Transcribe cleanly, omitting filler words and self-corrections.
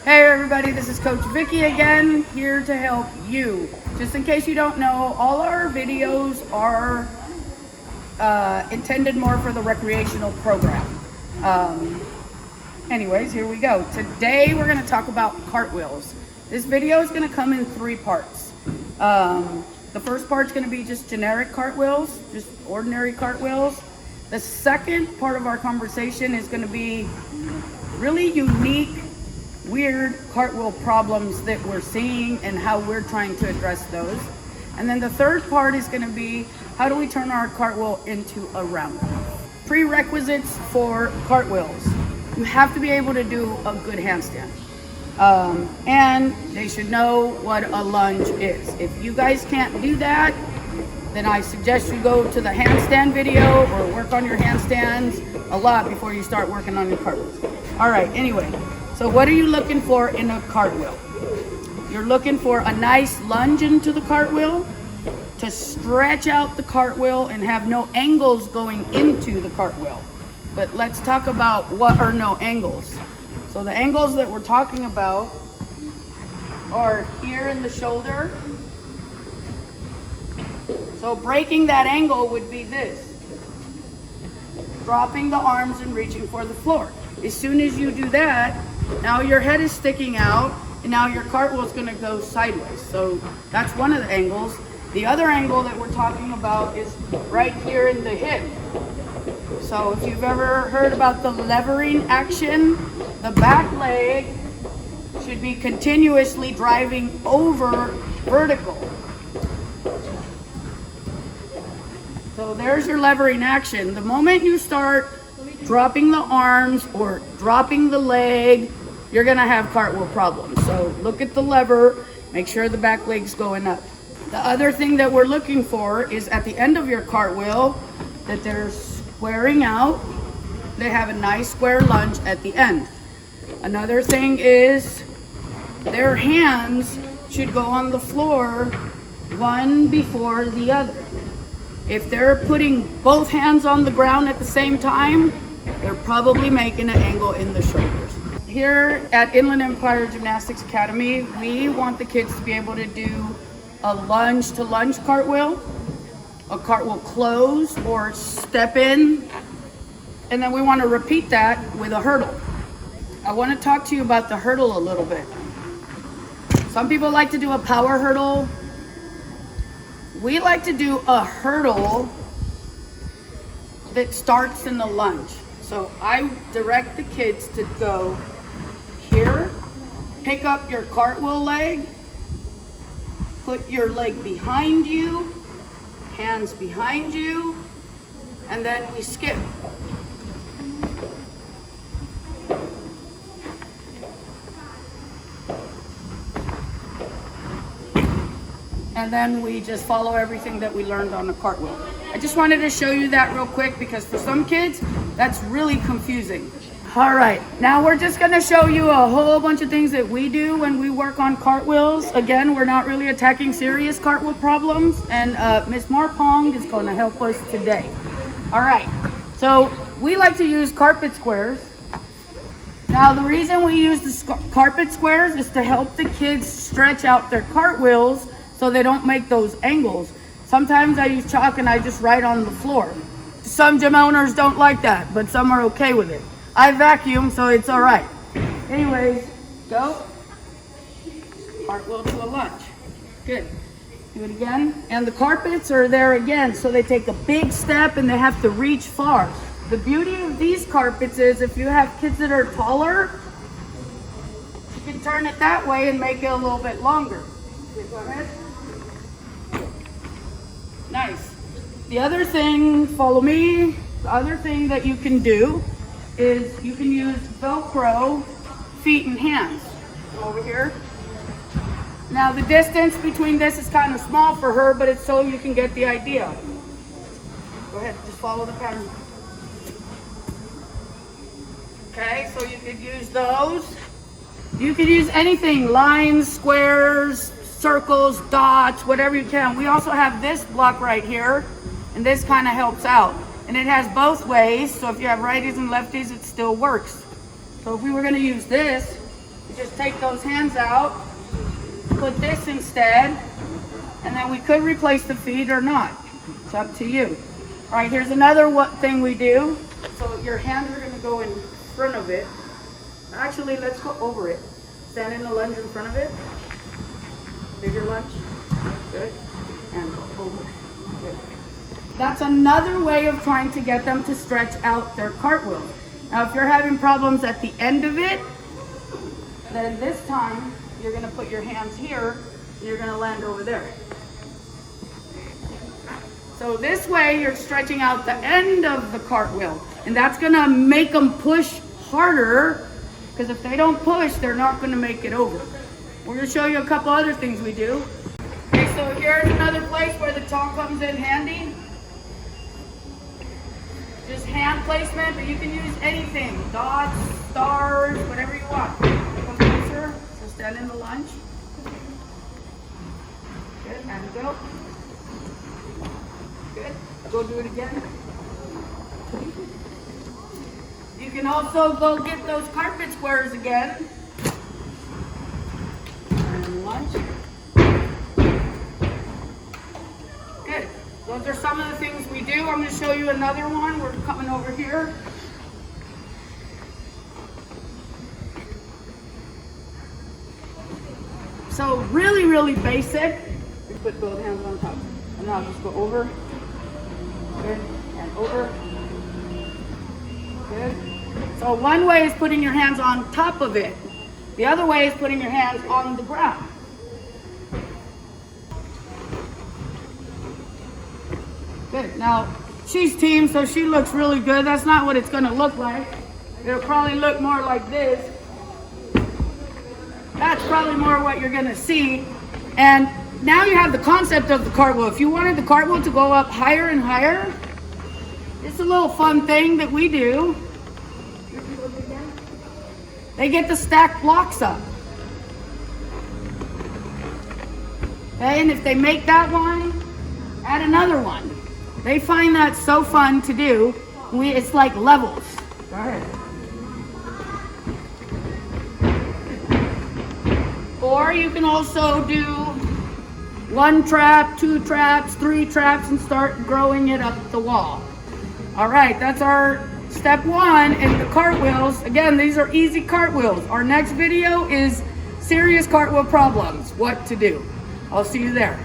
Hey everybody, this is Coach Vicky again, here to help you. Just in case you don't know, all our videos are intended more for the recreational program. Anyways, here we go. Today we're going to talk about cartwheels. This video is going to come in 3 parts. The first part is going to be just generic cartwheels, just ordinary cartwheels. The second part of our conversation is going to be really unique, weird cartwheel problems that we're seeing and how we're trying to address those. And then the third part is going to be how do we turn our cartwheel into a round. Prerequisites for cartwheels. You have to be able to do a good handstand. And they should know what a lunge is. If you guys can't do that, then I suggest you go to the handstand video or work on your handstands a lot before you start working on your cartwheels. All right, anyway, so what are you looking for in a cartwheel? You're looking for a nice lunge into the cartwheel, to stretch out the cartwheel and have no angles going into the cartwheel. But let's talk about what are no angles. So the angles that we're talking about are here in the shoulder. So breaking that angle would be this. Dropping the arms and reaching for the floor. As soon as you do that, now your head is sticking out and now your cartwheel is going to go sideways. So that's one of the angles. The other angle that we're talking about is right here in the hip. So if you've ever heard about the levering action, the back leg should be continuously driving over vertical. So there's your levering action. The moment you start dropping the arms or dropping the leg, you're gonna have cartwheel problems. So look at the lever, make sure the back leg's going up. The other thing that we're looking for is at the end of your cartwheel that they're squaring out. They have a nice square lunge at the end. Another thing is their hands should go on the floor one before the other. If they're putting both hands on the ground at the same time, they're probably making an angle in the shoulders. Here at Inland Empire Gymnastics Academy, we want the kids to be able to do a lunge to lunge cartwheel, a cartwheel close or step in, and then we want to repeat that with a hurdle. I want to talk to you about the hurdle a little bit. Some people like to do a power hurdle. We like to do a hurdle that starts in the lunge. So I direct the kids to go here, pick up your cartwheel leg, put your leg behind you, hands behind you, and then we skip. And then we just follow everything that we learned on the cartwheel. I just wanted to show you that real quick because for some kids, that's really confusing. All right, now we're just gonna show you a whole bunch of things that we do when we work on cartwheels. Again, we're not really attacking serious cartwheel problems, and Miss Marpong is gonna help us today. All right, so we like to use carpet squares. Now the reason we use the carpet squares is to help the kids stretch out their cartwheels so they don't make those angles. Sometimes I use chalk and I just write on the floor. Some gym owners don't like that, but some are okay with it. I vacuum, so it's all right. Anyways, go. Cartwheel to a lunge. Good. Do it again. And the carpets are there again, so they take a big step and they have to reach far. The beauty of these carpets is if you have kids that are taller, you can turn it that way and make it a little bit longer. Go ahead. Nice. The other thing, follow me, the other thing that you can do is you can use Velcro feet and hands. Over here. Now the distance between this is kind of small for her, but it's so you can get the idea. Go ahead, just follow the pattern. Okay, so you could use those. You could use anything, lines, squares, circles, dots, whatever you can. We also have this block right here, and this kind of helps out. And it has both ways, so if you have righties and lefties, it still works. So if we were going to use this, You just take those hands out, put this instead, and then we could replace the feet or not. It's up to you. All right, here's another thing we do. So your hands are gonna go in front of it. Actually, let's go over it. Stand in the lunge in front of it. Bigger lunge. Good. And go over. Good. That's another way of trying to get them to stretch out their cartwheel. Now, if you're having problems at the end of it, then this time you're gonna put your hands here and you're gonna land over there. So this way you're stretching out the end of the cartwheel, and that's gonna make them push harder, because if they don't push, they're not gonna make it over. We're gonna show you a couple other things we do. Okay, so here's another place where the chalk comes in handy. Just hand placement, but you can use anything. Dots, stars, whatever you want. Come closer, so stand in the lunge. Good, and go. Good, go do it again. You can also go get those carpet squares again. And lunge. Good. Those are some of the things we do. I'm going to show you another one. We're coming over here. So really, really basic. We put both hands on top. And now just go over. Good. And over. Good. So one way is putting your hands on top of it. The other way is putting your hands on the ground. Good. Now, she's team, so she looks really good. That's not what it's going to look like. It'll probably look more like this. That's probably more what you're going to see. And now you have the concept of the cartwheel. If you wanted the cartwheel to go up higher and higher, it's a little fun thing that we do. They get to stack blocks up. Okay, and if they make that one, add another one. They find that so fun to do. It's like levels. Go ahead. Or you can also do 1 trap, 2 traps, 3 traps, and start growing it up the wall. All right, that's our step 1 in the cartwheels. Again, these are easy cartwheels. Our next video is serious cartwheel problems, what to do. I'll see you there.